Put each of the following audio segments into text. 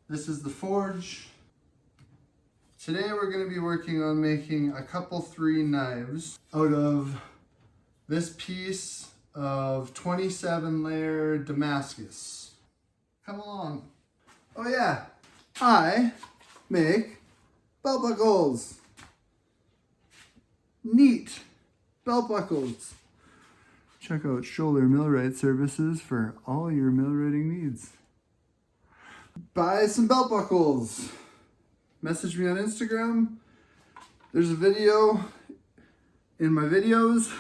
This is the forge. Today we're going to be working on making a couple 3 knives out of this piece of 27 layer Damascus. Come along. Oh yeah, I make belt buckles. Neat belt buckles. Check out Shoulder Millwright Services for all your millwrighting needs. Buy some belt buckles. Message me on Instagram. There's a video in my videos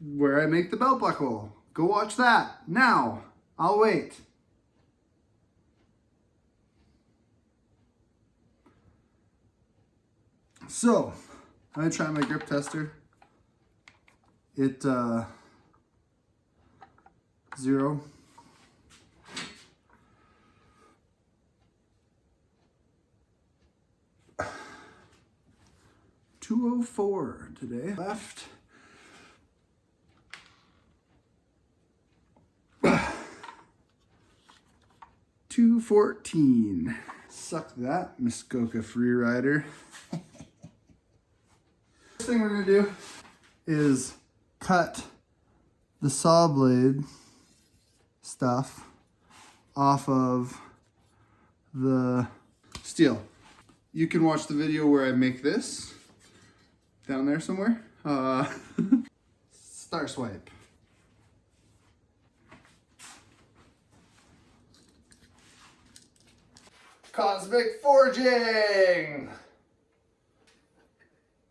where I make the belt buckle. Go watch that now. I'll wait. So, I'm gonna try my grip tester. It 0. $204 today. Left. $214. Suck that, Muskoka Freerider. First thing we're gonna do is cut the saw blade stuff off of the steel. You can watch the video where I make this down there somewhere. Star swipe. Cosmic forging.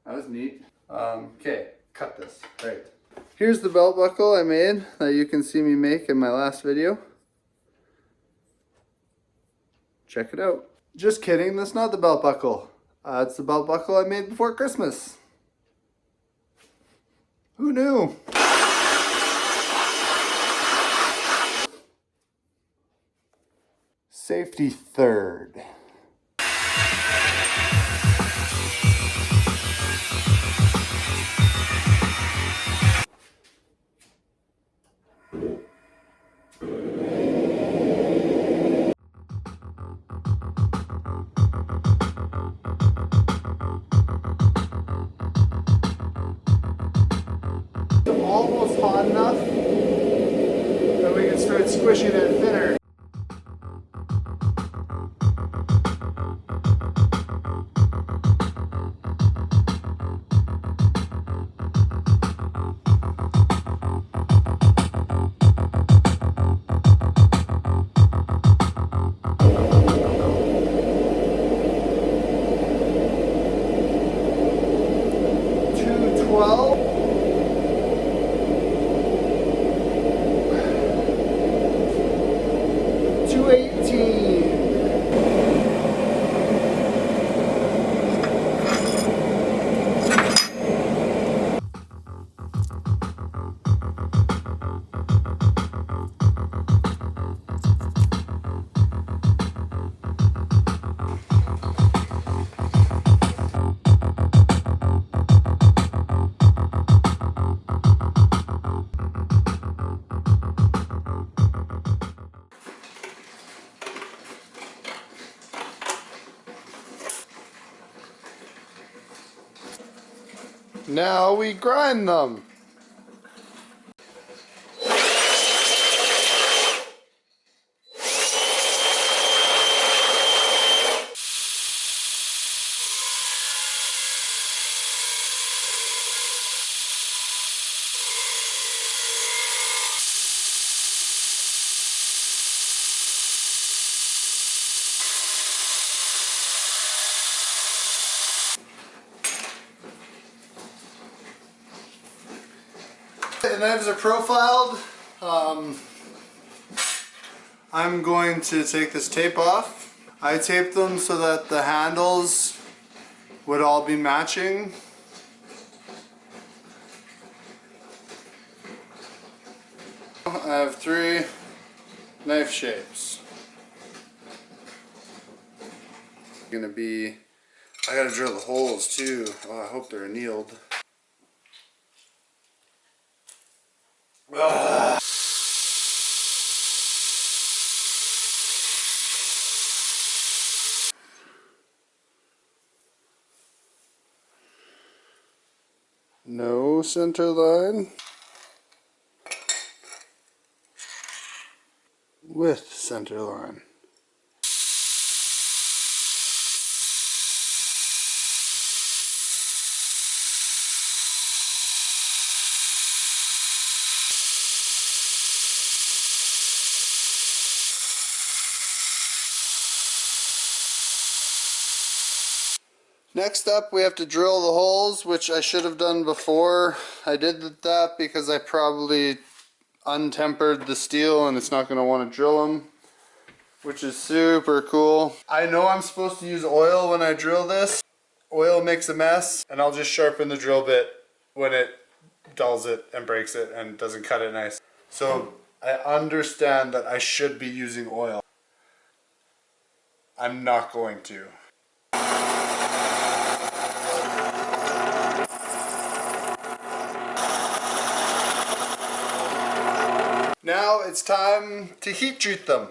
That was neat. Okay, cut this. Right. Here's the belt buckle I made that you can see me make in my last video. Check it out. Just kidding, that's not the belt buckle. It's the belt buckle I made before Christmas. Who knew? Safety third. Almost hot enough that we can start squishing it thinner. Now we grind them. The knives are profiled. I'm going to take this tape off. I taped them so that the handles would all be matching. I have 3 knife shapes. Gonna be, I gotta drill the holes too. Oh, I hope they're annealed. No center line. With center line. Next up, we have to drill the holes, which I should have done before. I did that because I probably untempered the steel and it's not going to want to drill them, which is super cool. I know I'm supposed to use oil when I drill this. Oil makes a mess, and I'll just sharpen the drill bit when it dulls it and breaks it and doesn't cut it nice. So I understand that I should be using oil. I'm not going to. Now it's time to heat treat them.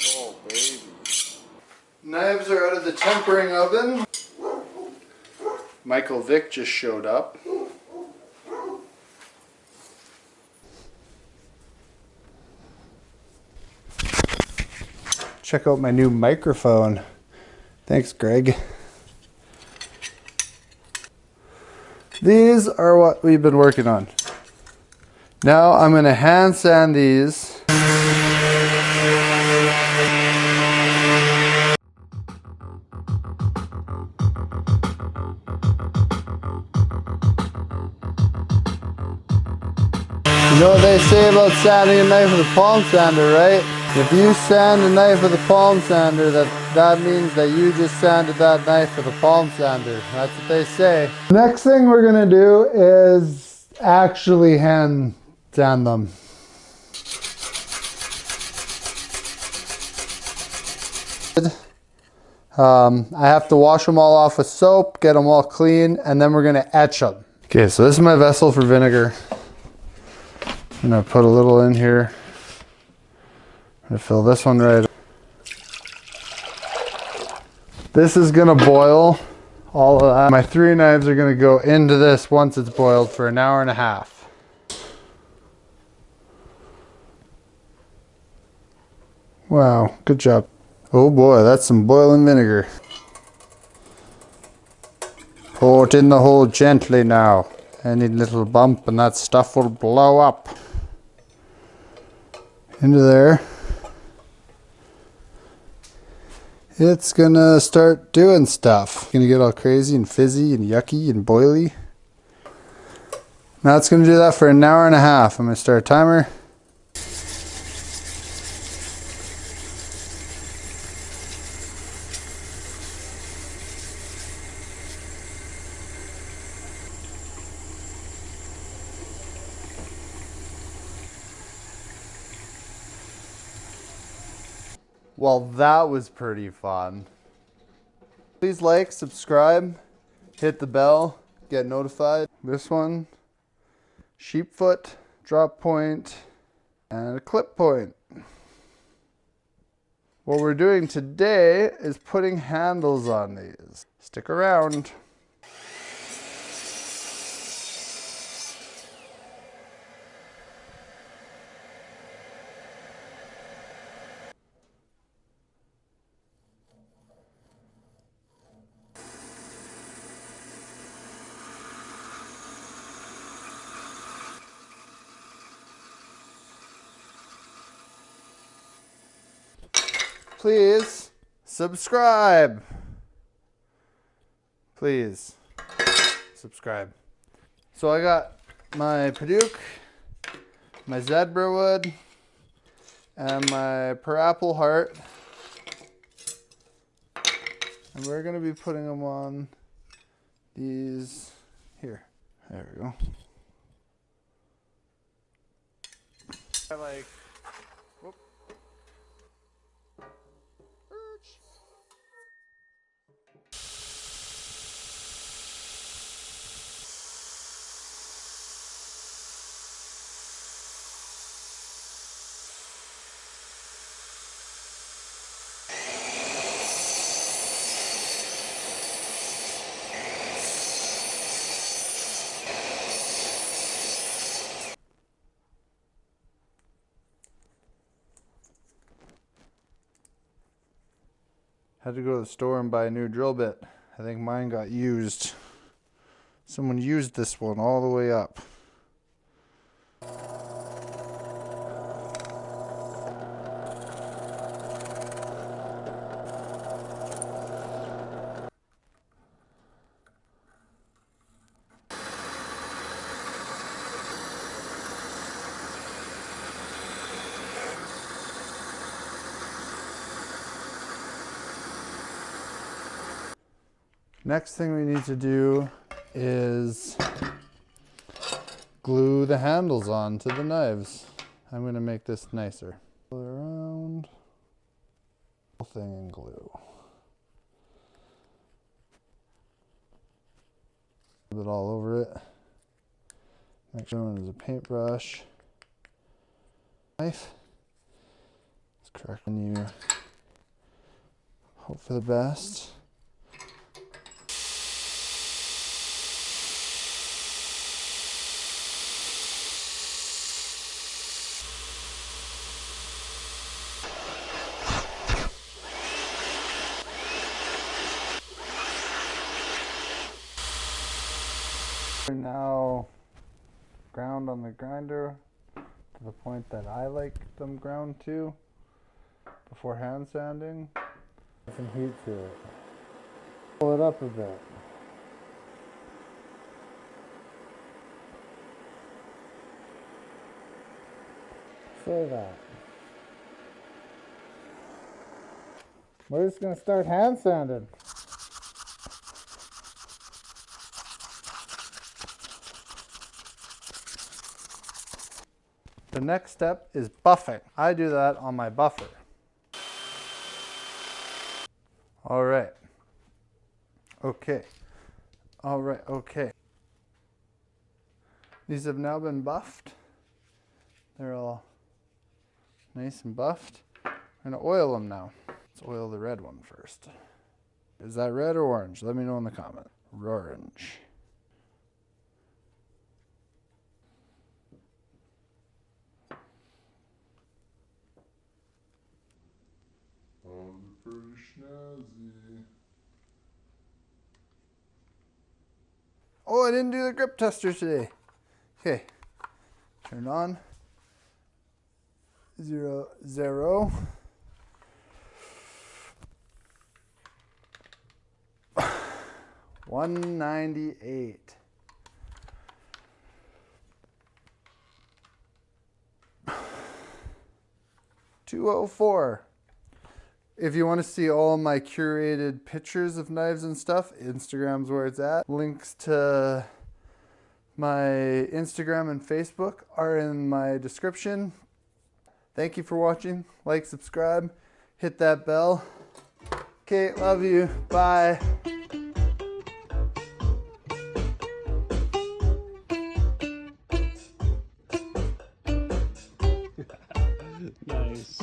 Oh baby. Knives are out of the tempering oven. Michael Vick just showed up. Check out my new microphone. Thanks, Greg. These are what we've been working on. Now I'm going to hand sand these. You know what they say about sanding a knife with a palm sander, right? If you sand a knife with a palm sander, that means that you just sanded that knife with a palm sander. That's what they say. Next thing we're gonna do is actually hand sand them. I have to wash them all off with soap, get them all clean, and then we're gonna etch them. Okay, so this is my vessel for vinegar. I'm gonna put a little in here. I'm gonna fill this one right up. This is gonna boil all of that. My 3 knives are gonna go into this once it's boiled for an hour and a half. Wow, good job. Oh boy, that's some boiling vinegar. Pour it in the hole gently now. Any little bump and that stuff will blow up. Into there. It's gonna start doing stuff. It's gonna get all crazy and fizzy and yucky and boily. Now it's gonna do that for an hour and a half. I'm gonna start a timer. Well, that was pretty fun. Please like, subscribe, hit the bell, get notified. This one, sheep foot, drop point, and a clip point. What we're doing today is putting handles on these. Stick around. Please subscribe. Please subscribe. So I got my Paduk, my zebra wood, and my parapple heart. And we're going to be putting them on these here. There we go. Like, whoop. Had to go to the store and buy a new drill bit. I think mine got used. Someone used this one all the way up. Next thing we need to do is glue the handles on to the knives. I'm going to make this nicer. Pull it around. Whole thing in glue. Rub it all over it. Make sure there's a paintbrush. Knife. It's correct when you hope for the best. Now ground on the grinder to the point that I like them ground to before hand sanding. Some heat to it. Pull it up a bit. So that. We're just going to start hand sanding. The next step is buffing. I do that on my buffer. All right. Okay. All right, okay. These have now been buffed. They're all nice and buffed. I'm gonna oil them now. Let's oil the red one first. Is that red or orange? Let me know in the comment. Orange. Oh, they're pretty snazzy. Oh, I didn't do the grip tester today. Okay, turn on. 0, 0. $198. $204. If you want to see all my curated pictures of knives and stuff, Instagram's where it's at. Links to my Instagram and Facebook are in my description. Thank you for watching. Like, subscribe, hit that bell. Okay, love you. Bye. Nice.